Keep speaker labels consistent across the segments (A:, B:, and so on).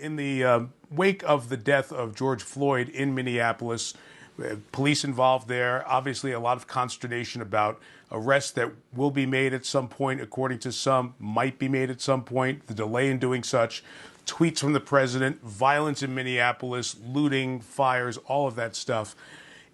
A: in the wake of the death of George Floyd in Minneapolis, police involved there, obviously a lot of consternation about arrests that will be made at some point, according to some, might be made at some point, the delay in doing such, tweets from the president, violence in Minneapolis, looting, fires, all of that stuff.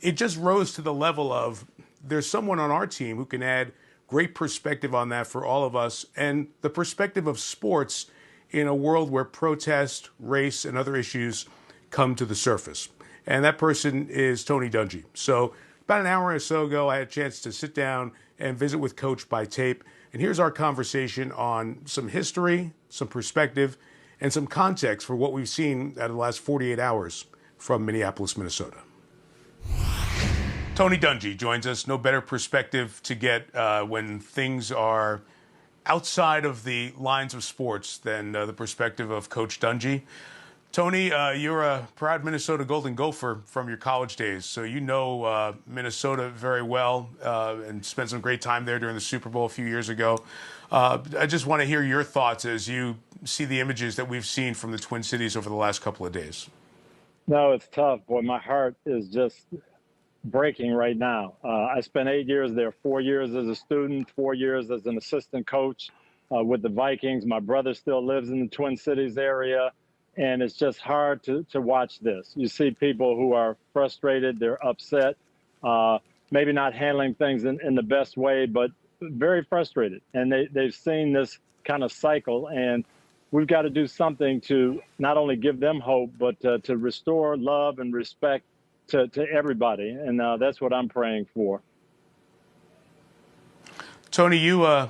A: It just rose to the level of there's someone on our team who can add great perspective on that for all of us, and the perspective of sports in a world where protest, race, and other issues come to the surface. And that person is Tony Dungy. So about an hour or so ago, I had a chance to sit down and visit with Coach by tape. And here's our conversation on some history, some perspective, and some context for what we've seen out of the last 48 hours from Minneapolis, Minnesota. Tony Dungy joins us. No better perspective to get when things are outside of the lines of sports than the perspective of Coach Dungy. Tony, you're a proud Minnesota Golden Gopher from your college days, so you know Minnesota very well and spent some great time there during the Super Bowl a few years ago. I just want to hear your thoughts as you see the images that we've seen from the Twin Cities over the last couple of days.
B: No, it's tough. Boy, my heart is just breaking right now. I spent 8 years there, 4 years as a student, 4 years as an assistant coach with the Vikings. My brother still lives in the Twin Cities area, and it's just hard to watch this. You see people who are frustrated, they're upset, maybe not handling things in the best way, but very frustrated. And they've seen this kind of cycle, and we've got to do something to not only give them hope, but to restore love and respect to everybody, and that's what I'm praying for.
A: Tony, you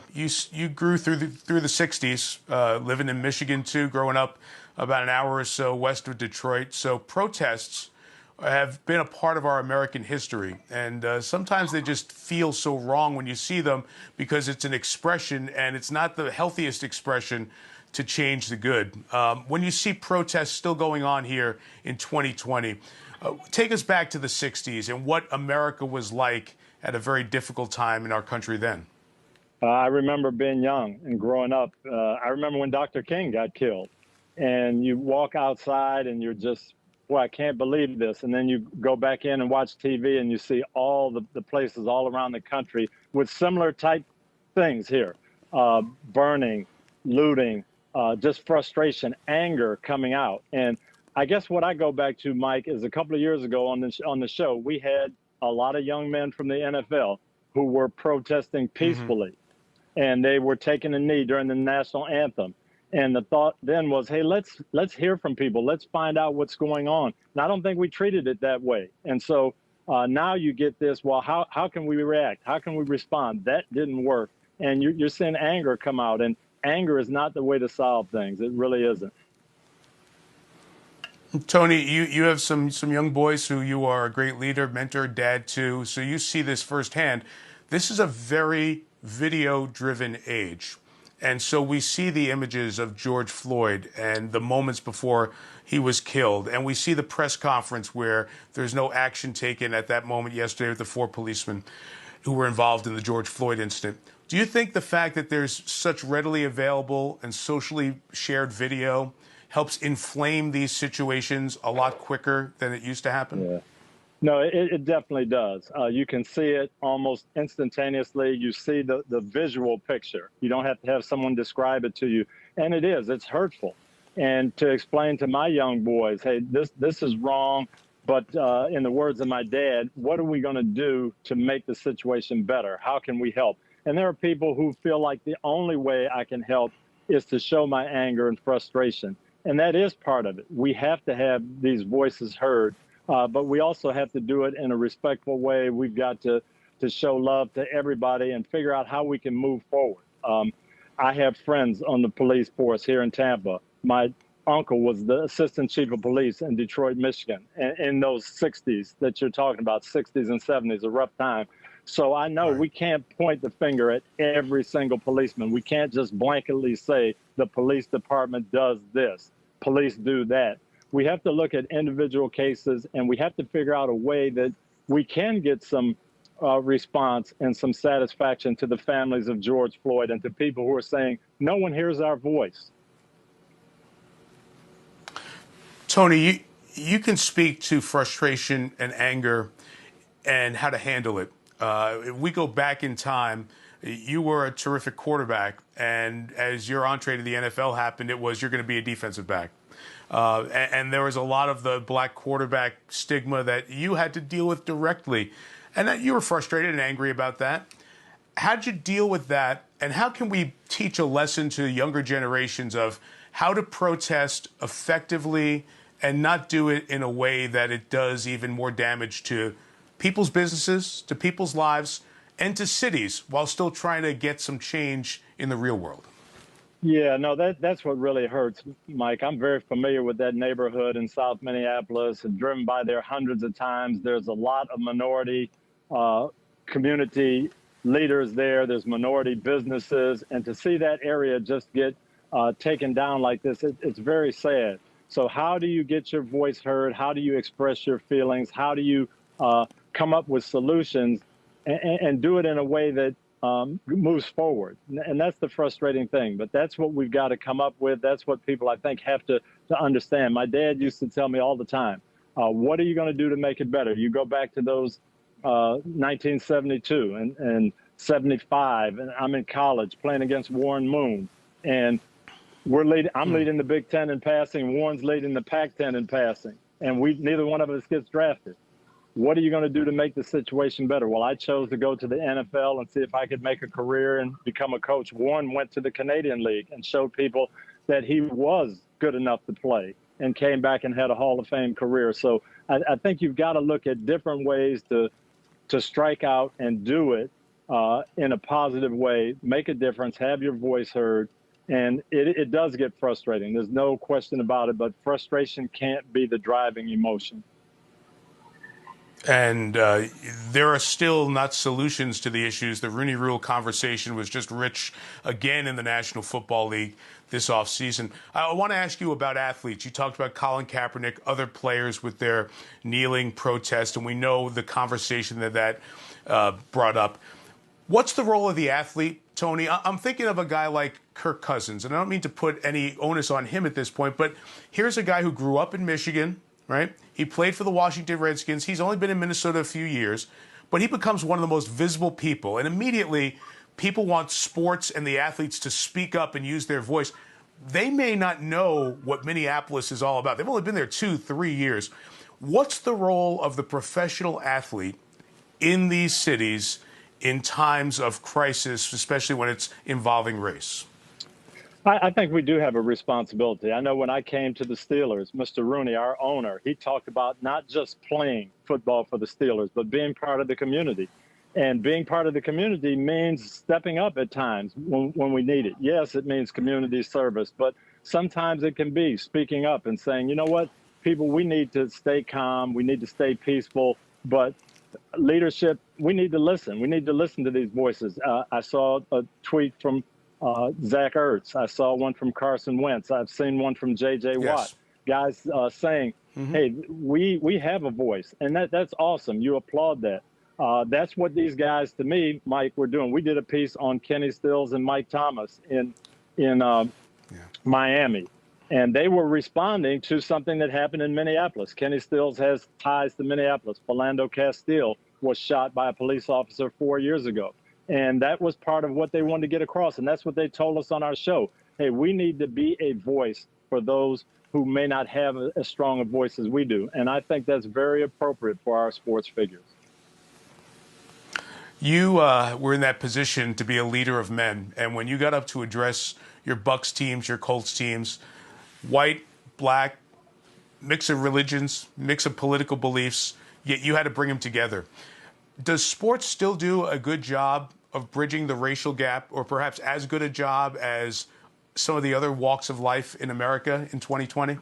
A: grew through the '60s, living in Michigan too, growing up about an hour or so west of Detroit. So protests have been a part of our American history, and sometimes they just feel so wrong when you see them because it's an expression, and it's not the healthiest expression to change the good. When you see protests still going on here in 2020. Take us back to the '60s and what America was like at a very difficult time in our country then.
B: I remember being young and growing up. I remember when Dr. King got killed, and you walk outside and you're just, boy, I can't believe this. And then you go back in and watch TV and you see all the places all around the country with similar type things here, burning, looting, just frustration, anger coming out. And I guess what I go back to, Mike, is a couple of years ago on the show, we had a lot of young men from the NFL who were protesting peacefully, and they were taking a knee during the national anthem. And the thought then was, hey, let's hear from people. Let's find out what's going on. And I don't think we treated it that way. And so now you get this, well, how can we react? How can we respond? That didn't work. And you're seeing anger come out, and anger is not the way to solve things. It really isn't.
A: Tony, you have some young boys who you are a great leader, mentor, dad to, so you see this firsthand. This is a very video-driven age. And so we see the images of George Floyd and the moments before he was killed. And we see the press conference where there's no action taken at that moment yesterday with the 4 policemen who were involved in the George Floyd incident. Do you think the fact that there's such readily available and socially shared video helps inflame these situations a lot quicker than it used to happen?
B: Yeah. No, it definitely does. You can see it almost instantaneously. You see the visual picture. You don't have to have someone describe it to you. And it's hurtful. And to explain to my young boys, hey, this is wrong, but in the words of my dad, what are we going to do to make the situation better? How can we help? And there are people who feel like the only way I can help is to show my anger and frustration. And that is part of it. We have to have these voices heard, but we also have to do it in a respectful way. We've got to show love to everybody and figure out how we can move forward. I have friends on the police force here in Tampa. My uncle was the assistant chief of police in Detroit, Michigan, in those 60s that you're talking about, 60s and 70s, a rough time. So I know we can't point the finger at every single policeman. We can't just blanketly say the police department does this, police do that. We have to look at individual cases, and we have to figure out a way that we can get some response and some satisfaction to the families of George Floyd and to people who are saying, no one hears our voice.
A: Tony, you can speak to frustration and anger and how to handle it. If we go back in time, you were a terrific quarterback, and as your entree to the NFL happened, it was you're going to be a defensive back. And there was a lot of the black quarterback stigma that you had to deal with directly, and that you were frustrated and angry about that. How'd you deal with that, and how can we teach a lesson to younger generations of how to protest effectively and not do it in a way that it does even more damage to people's businesses, to people's lives, and to cities while still trying to get some change in the real world?
B: Yeah, no, that's what really hurts, Mike. I'm very familiar with that neighborhood in South Minneapolis and driven by there hundreds of times. There's a lot of minority community leaders there. There's minority businesses. And to see that area just get taken down like this, it's very sad. So how do you get your voice heard? How do you express your feelings? How do you come up with solutions and do it in a way that moves forward? And that's the frustrating thing. But that's what we've got to come up with. That's what people, I think, have to understand. My dad used to tell me all the time, what are you going to do to make it better? You go back to those 1972 and 75, and I'm in college playing against Warren Moon. And I'm leading the Big Ten in passing. Warren's leading the Pac-10 in passing. And neither one of us gets drafted. What are you going to do to make the situation better? Well, I chose to go to the NFL and see if I could make a career and become a coach. Warren went to the Canadian League and showed people that he was good enough to play and came back and had a Hall of Fame career. So I think you've got to look at different ways to strike out and do it in a positive way, make a difference, have your voice heard. And it does get frustrating. There's no question about it, but frustration can't be the driving emotion.
A: And there are still not solutions to the issues. The Rooney Rule conversation was just rich again in the National Football League this offseason. I want to ask you about athletes. You talked about Colin Kaepernick, other players with their kneeling protest, and we know the conversation that brought up. What's the role of the athlete, Tony? I'm thinking of a guy like Kirk Cousins, and I don't mean to put any onus on him at this point, but here's a guy who grew up in Michigan, right? He played for the Washington Redskins. He's only been in Minnesota a few years, but he becomes one of the most visible people. And immediately, people want sports and the athletes to speak up and use their voice. They may not know what Minneapolis is all about. They've only been there 2-3 years. What's the role of the professional athlete in these cities in times of crisis, especially when it's involving race?
B: I think we do have a responsibility. I know when I came to the Steelers, Mr. Rooney, our owner, he talked about not just playing football for the Steelers, but being part of the community. And being part of the community means stepping up at times when we need it. Yes, it means community service, but sometimes it can be speaking up and saying, you know what, people, we need to stay calm. We need to stay peaceful. But leadership, we need to listen. We need to listen to these voices. I saw a tweet from Zach Ertz. I saw one from Carson Wentz. I've seen one from J.J. Watt. Guys saying, hey, we have a voice. And that's awesome. You applaud that. That's what these guys, to me, Mike, were doing. We did a piece on Kenny Stills and Mike Thomas in Miami. And they were responding to something that happened in Minneapolis. Kenny Stills has ties to Minneapolis. Philando Castile was shot by a police officer 4 years ago. And that was part of what they wanted to get across. And that's what they told us on our show. Hey, we need to be a voice for those who may not have as strong a voice as we do. And I think that's very appropriate for our sports figures.
A: You were in that position to be a leader of men. And when you got up to address your Bucks teams, your Colts teams, white, black, mix of religions, mix of political beliefs, yet you had to bring them together. Does sports still do a good job of bridging the racial gap, or perhaps as good a job as some of the other walks of life in America in 2020?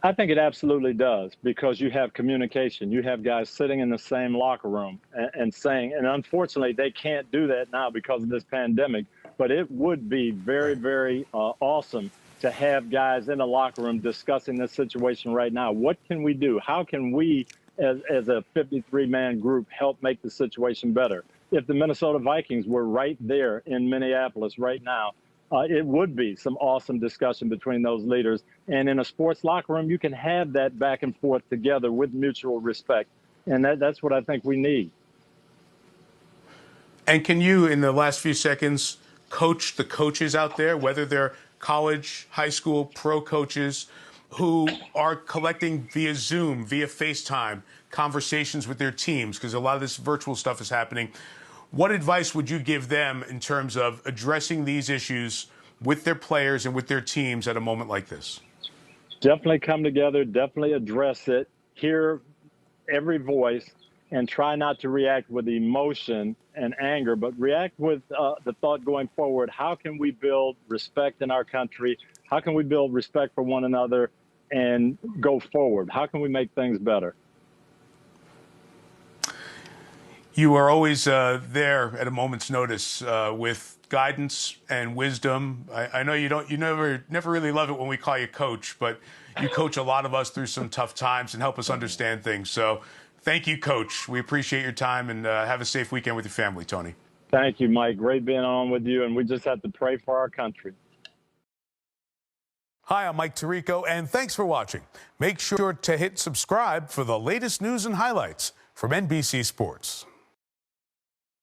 B: I think it absolutely does, because you have communication. You have guys sitting in the same locker room and saying, and unfortunately they can't do that now because of this pandemic, but it would be very, very awesome to have guys in a locker room discussing this situation right now. What can we do? How can we, as a 53-man group, help make the situation better? If the Minnesota Vikings were right there in Minneapolis right now, it would be some awesome discussion between those leaders. And in a sports locker room, you can have that back and forth together with mutual respect. And that's what I think we need.
A: And can you, in the last few seconds, coach the coaches out there, whether they're college, high school, pro coaches, who are collecting via Zoom, via FaceTime, conversations with their teams, because a lot of this virtual stuff is happening. What advice would you give them in terms of addressing these issues with their players and with their teams at a moment like this?
B: Definitely come together, definitely address it, hear every voice, and try not to react with emotion and anger, but react with the thought going forward. How can we build respect in our country? How can we build respect for one another and go forward? How can we make things better?
A: You are always there at a moment's notice with guidance and wisdom. I know you never really love it when we call you coach, but you coach a lot of us through some tough times and help us understand things. So thank you, Coach. We appreciate your time, and have a safe weekend with your family, Tony.
B: Thank you, Mike. Great being on with you, and we just have to pray for our country.
A: Hi, I'm Mike Tirico, and thanks for watching. Make sure to hit subscribe for the latest news and highlights from NBC Sports.